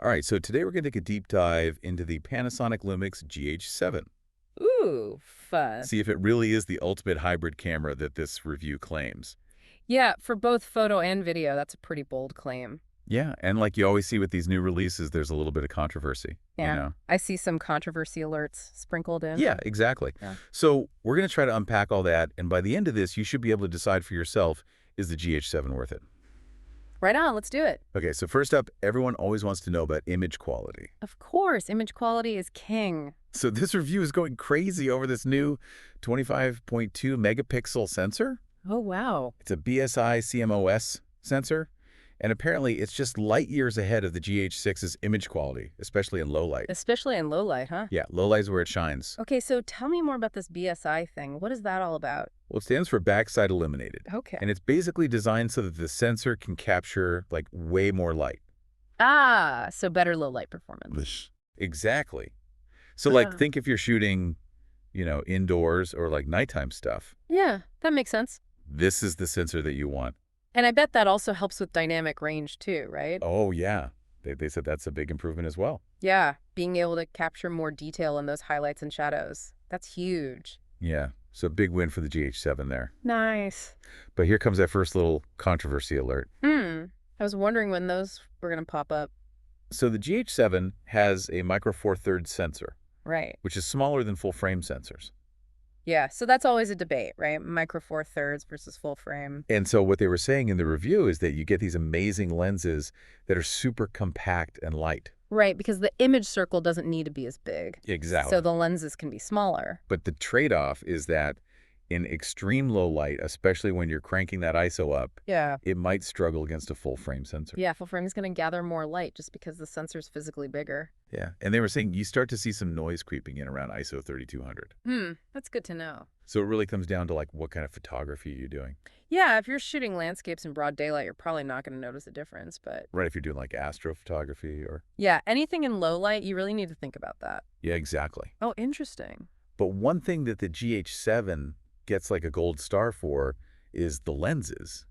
All right, so today we're going to take a deep dive into the Panasonic Lumix GH7. Ooh, fun. See if it really is the ultimate hybrid camera that this review claims. Yeah, for both photo and video, that's a pretty bold claim. Yeah, and like you always see with these new releases, there's a little bit of controversy, you Yeah, know? I see some controversy alerts sprinkled in. Yeah, exactly. Yeah. So we're going to try to unpack all that, and by the end of this, you should be able to decide for yourself, is the GH7 worth it? Right on, let's do it. Okay, so first up, everyone always wants to know about image quality. Of course, image quality is king. So this review is going crazy over this new 25.2 megapixel sensor. Oh, wow. It's a BSI CMOS sensor, and apparently it's just light years ahead of the GH6's image quality, especially in low light. Especially in low light, huh? Yeah, low light is where it shines. Okay, so tell me more about this BSI thing. What is that all about? Well, it stands for backside illuminated, Okay. and it's basically designed so that the sensor can capture, like, way more light. Ah, so better low light performance. Exactly. So, like, Ah. think if you're shooting, indoors or, like, nighttime stuff. Yeah, that makes sense. This is the sensor that you want. And I bet that also helps with dynamic range too, right? Oh, yeah. They said that's a big improvement as well. Yeah, being able to capture more detail in those highlights and shadows. That's huge. Yeah, so big win for the GH7 there. Nice. But here comes that first little controversy alert. I was wondering when those were going to pop up. So the GH7 has a micro four thirds sensor, Right. which is smaller than full frame sensors. Yeah, so that's always a debate, right? Micro four thirds versus full frame. And so what they were saying in the review is that you get these amazing lenses that are super compact and light. Right, because the image circle doesn't need to be as big. Exactly. So the lenses can be smaller. But the trade-off is that in extreme low light, especially when you're cranking that ISO up, Yeah. it might struggle against a full frame sensor. Yeah, full frame is going to gather more light just because the sensor's physically bigger. Yeah. And they were saying you start to see some noise creeping in around ISO 3200. That's good to know. So it really comes down to like what kind of photography you're doing. Yeah, if you're shooting landscapes in broad daylight, you're probably not going to notice a difference, but Right, if you're doing like astrophotography or... yeah, anything in low light, you really need to think about that. Yeah, exactly. Oh, interesting. But one thing that the GH7 gets like a gold star for is the lenses.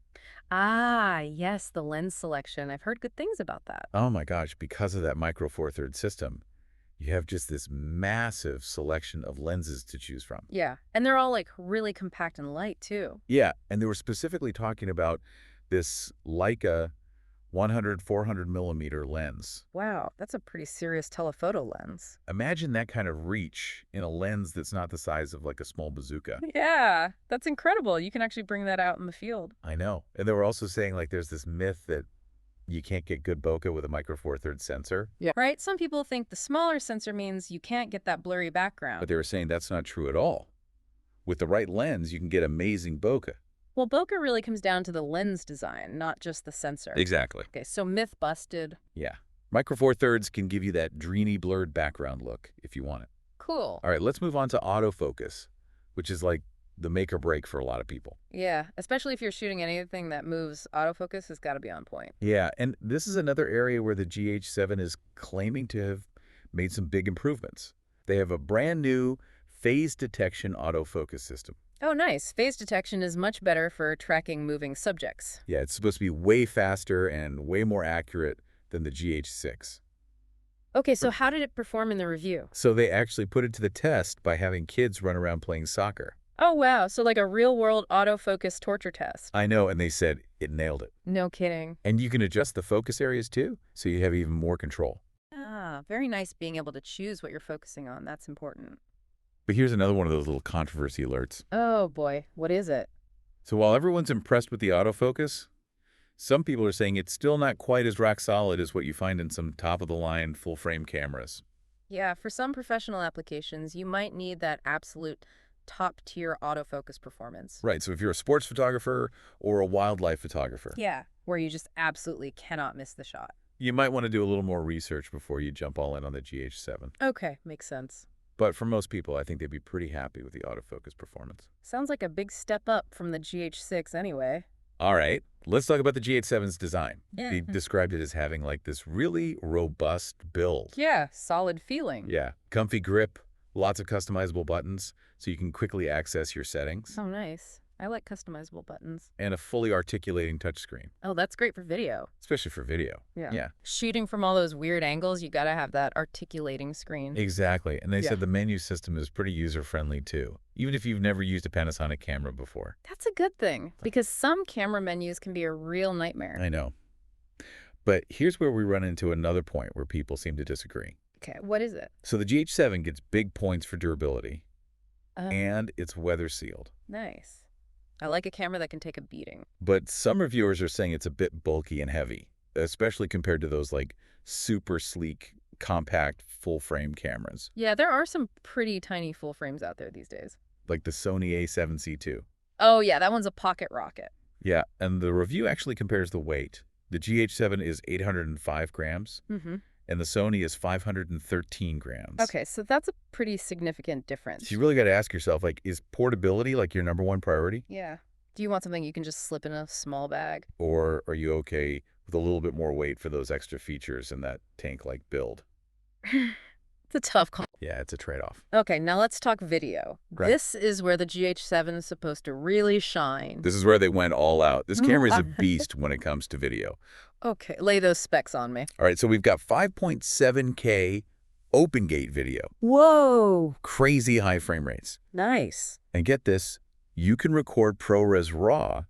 Ah, yes, the lens selection. I've heard good things about that. Oh my gosh, because of that micro four thirds system, you have just this massive selection of lenses to choose from. Yeah, and they're all like really compact and light too. Yeah, and they were specifically talking about this Leica 400 millimeter lens. Wow, that's a pretty serious telephoto lens. Imagine that kind of reach in a lens that's not the size of like a small bazooka. Yeah, that's incredible. You can actually bring that out in the field. I know. And they were also saying like there's this myth that you can't get good bokeh with a micro four thirds sensor. Yeah. Right? Some people think the smaller sensor means you can't get that blurry background. But they were saying that's not true at all. With the right lens, you can get amazing bokeh. Well, bokeh really comes down to the lens design, not just the sensor. Exactly. Okay, so myth busted. Yeah. Micro four thirds can give you that dreamy, blurred background look if you want it. Cool. All right, let's move on to autofocus, which is like the make or break for a lot of people. Yeah, especially if you're shooting anything that moves, autofocus has got to be on point. Yeah, and this is another area where the GH7 is claiming to have made some big improvements. They have a brand new phase detection autofocus system. Oh, nice. Phase detection is much better for tracking moving subjects. Yeah, it's supposed to be way faster and way more accurate than the GH6. Okay, so how did it perform in the review? So they actually put it to the test by having kids run around playing soccer. Oh, wow. So like a real-world autofocus torture test. I know, and they said it nailed it. No kidding. And you can adjust the focus areas too, so you have even more control. Ah, very nice being able to choose what you're focusing on. That's important. But here's another one of those little controversy alerts. Oh, boy. What is it? So while everyone's impressed with the autofocus, some people are saying it's still not quite as rock solid as what you find in some top-of-the-line full-frame cameras. Yeah, for some professional applications, you might need that absolute top-tier autofocus performance. Right, so if you're a sports photographer or a wildlife photographer, Yeah, where you just absolutely cannot miss the shot. you might want to do a little more research before you jump all in on the GH7. Okay, makes sense. But for most people, I think they'd be pretty happy with the autofocus performance. Sounds like a big step up from the GH6 anyway. All right, let's talk about the GH7's design. Yeah. They described it as having like this really robust build. Yeah, solid feeling. Yeah, comfy grip, lots of customizable buttons, so you can quickly access your settings. Oh, nice. I like customizable buttons. and a fully articulating touchscreen, Oh, that's great for video. especially for video. Yeah. Yeah, Shooting from all those weird angles, you gotta have that articulating screen. exactly. And they Yeah. said the menu system is pretty user-friendly too, even if you've never used a Panasonic camera before. That's a good thing, because some camera menus can be a real nightmare. I know. But here's where we run into another point where people seem to disagree. Okay, what is it? So the GH7 gets big points for durability, Oh, and it's weather sealed. nice. I like a camera that can take a beating. But some reviewers are saying it's a bit bulky and heavy, especially compared to those like super sleek, compact, full-frame cameras, Yeah, there are some pretty tiny full frames out there these days. like the Sony A7C II. Oh, yeah, that one's a pocket rocket. Yeah, and the review actually compares the weight. The GH7 is 805 grams, Mm-hmm. and the Sony is 513 grams. Okay, so that's a pretty significant difference. So you really got to ask yourself, like, is portability like your number one priority? Yeah. Do you want something you can just slip in a small bag? Or are you okay with a little bit more weight for those extra features and that tank-like build? It's a tough call. Yeah, it's a trade-off. Okay, now let's talk video. Right. This is where the GH7 is supposed to really shine. This is where they went all out. This camera is a beast when it comes to video. Okay, lay those specs on me. All right, so we've got 5.7K open gate video. Whoa, Crazy high frame rates. nice. And get this, you can record ProRes RAW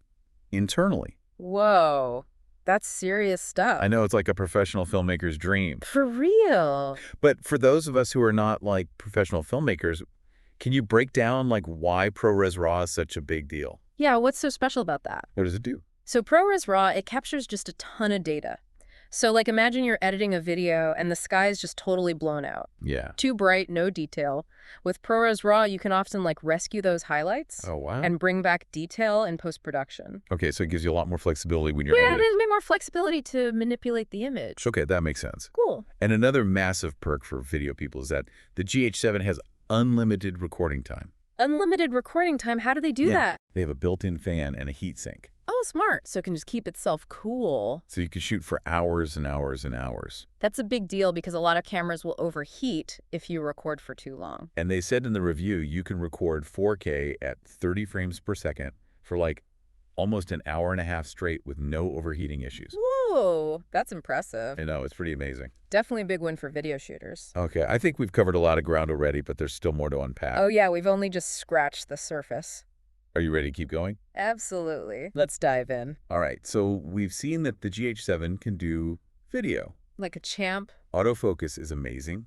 internally. Whoa, that's serious stuff. I know it's like a professional filmmaker's dream. For real. But for those of us who are not like professional filmmakers, can you break down like why ProRes RAW is such a big deal? Yeah, what's so special about that? What does it do? So ProRes RAW, it captures just a ton of data. So like imagine you're editing a video and the sky is just totally blown out. Yeah. Too bright, no detail. With ProRes RAW, you can often like rescue those highlights Oh, wow. and bring back detail in post-production. Okay, so it gives you a lot more flexibility when you're Yeah, editing. there's a bit more flexibility to manipulate the image. Okay, that makes sense. Cool. And another massive perk for video people is that the GH7 has unlimited recording time. Unlimited recording time, how do they do that? They have a built-in fan and a heat sink. Oh, smart. So it can just keep itself cool. So you can shoot for hours and hours and hours. That's a big deal because a lot of cameras will overheat if you record for too long. And they said in the review, you can record 4K at 30 frames per second for like almost an hour and a half straight with no overheating issues. Whoa, that's impressive. I know, it's pretty amazing. Definitely a big win for video shooters. Okay, I think we've covered a lot of ground already, but there's still more to unpack. Oh yeah, we've only just scratched the surface. Are you ready to keep going? Absolutely. Let's dive in. All right, so we've seen that the GH7 can do video. Like a champ. Autofocus is amazing.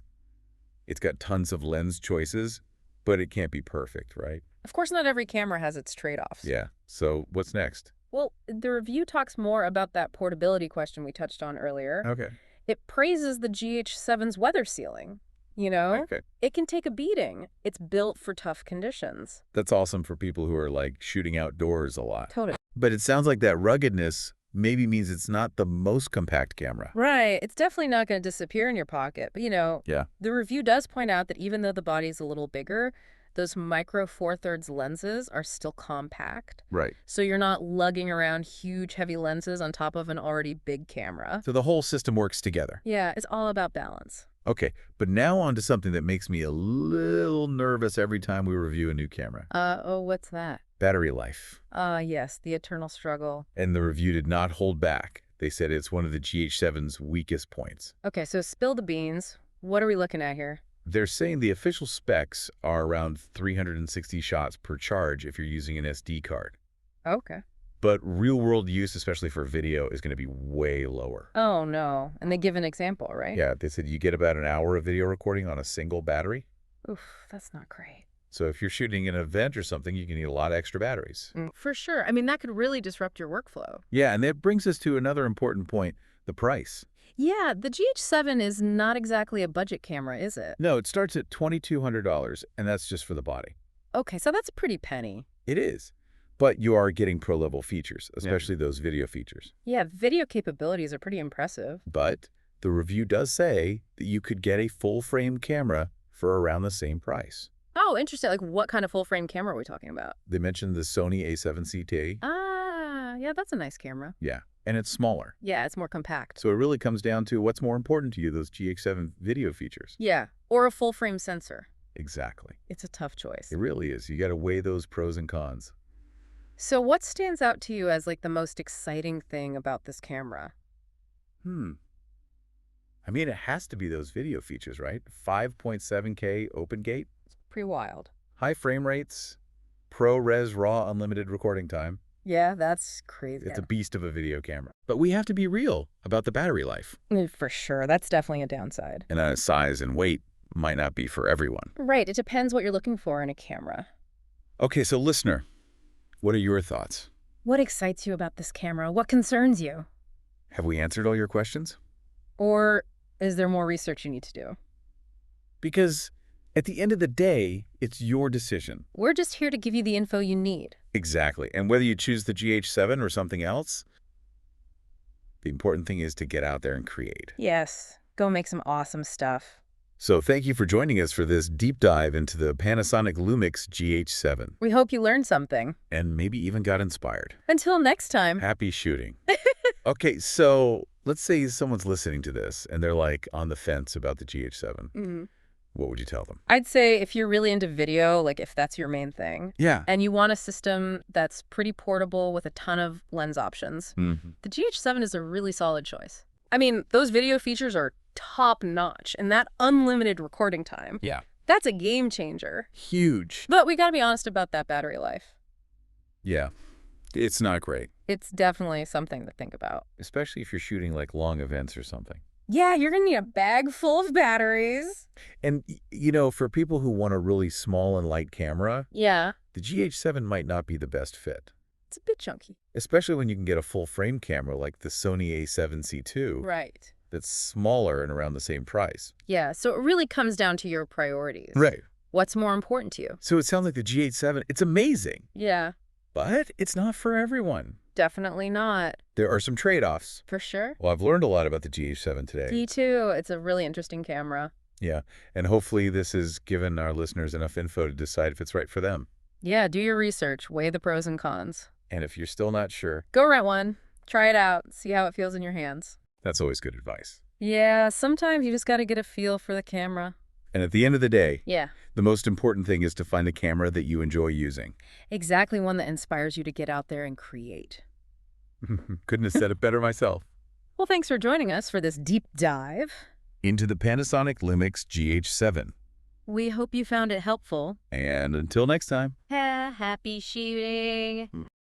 It's got tons of lens choices, but it can't be perfect, right? Of course, not every camera has its trade-offs. Yeah, so what's next? Well, the review talks more about that portability question we touched on earlier. Okay. It praises the GH7's weather sealing. You know, Okay. it can take a beating. It's built for tough conditions. That's awesome for people who are like shooting outdoors a lot. Totally. But it sounds like that ruggedness maybe means it's not the most compact camera. Right. It's definitely not going to disappear in your pocket. But, Yeah. the review does point out that even though the body's a little bigger, those micro four-thirds lenses are still compact. Right. So you're not lugging around huge, heavy lenses on top of an already big camera. So the whole system works together. Yeah, it's all about balance. Okay, but now on to something that makes me a little nervous every time we review a new camera. Oh, what's that? Battery life. Yes, the eternal struggle. And the review did not hold back. They said it's one of the GH7's weakest points. Okay, so spill the beans. What are we looking at here? They're saying the official specs are around 360 shots per charge if you're using an SD card. Okay. But real-world use, especially for video, is going to be way lower. Oh, no. And they give an example, right? Yeah, they said you get about an hour of video recording on a single battery. Oof, that's not great. So if you're shooting an event or something, you can need a lot of extra batteries. For sure. I mean, that could really disrupt your workflow. Yeah, and that brings us to another important point, the price. Yeah, the GH7 is not exactly a budget camera, is it? No, it starts at $2,200, and that's just for the body. Okay, so that's a pretty penny. It is. But you are getting pro-level features, especially those video features. Yeah, video capabilities are pretty impressive. But the review does say that you could get a full-frame camera for around the same price. Oh, interesting. Like, what kind of full-frame camera are we talking about? They mentioned the Sony A7C II. Ah, yeah, that's a nice camera. Yeah, and it's smaller. Yeah, it's more compact. So it really comes down to what's more important to you, those GH7 video features. Yeah, or a full-frame sensor. Exactly. It's a tough choice. It really is. You got to weigh those pros and cons. So what stands out to you as like the most exciting thing about this camera? Hmm. I mean, it has to be those video features, right? 5.7K open gate, Pretty wild. high frame rates, ProRes RAW unlimited recording time. Yeah, that's crazy. It's a beast of a video camera. But we have to be real about the battery life. For sure. That's definitely a downside. And size and weight might not be for everyone. Right. It depends what you're looking for in a camera. Okay, so listener, what are your thoughts? What excites you about this camera? What concerns you? Have we answered all your questions? Or is there more research you need to do? Because at the end of the day, it's your decision. We're just here to give you the info you need. Exactly. And whether you choose the GH7 or something else, the important thing is to get out there and create. Yes. Go make some awesome stuff. So thank you for joining us for this deep dive into the Panasonic Lumix GH7 We hope you learned something. and maybe even got inspired. Until next time. Happy shooting. Okay, so let's say someone's listening to this and they're like on the fence about the GH7. What would you tell them? I'd say if you're really into video, like if that's your main thing, Yeah. and you want a system that's pretty portable with a ton of lens options, the GH7 is a really solid choice. I mean, those video features are top-notch, and that unlimited recording time, Yeah. that's a game changer. Huge. But we gotta be honest about that battery life. Yeah. It's not great, It's definitely something to think about. especially if you're shooting like long events or something. Yeah, you're gonna need a bag full of batteries. And, for people who want a really small and light camera, Yeah, the GH7 might not be the best fit, it's a bit chunky. especially when you can get a full-frame camera like the Sony A7C II Right. that's smaller and around the same price. Yeah, so it really comes down to your priorities. Right. What's more important to you? So it sounds like the GH7, it's amazing, Yeah, but it's not for everyone. definitely not. There are some trade-offs. For sure. Well, I've learned a lot about the GH7 today. Me too. It's a really interesting camera. Yeah, and hopefully this has given our listeners enough info to decide if it's right for them. Yeah, do your research. Weigh the pros and cons. And if you're still not sure, Go rent one. Try it out. See how it feels in your hands. that's always good advice. Yeah, sometimes you just got to get a feel for the camera. And at the end of the day, Yeah, the most important thing is to find a camera that you enjoy using. exactly one that inspires you to get out there and create. Couldn't have said it better myself. Well, thanks for joining us for this deep dive. Into the Panasonic Lumix GH7. We hope you found it helpful. And until next time. Happy shooting.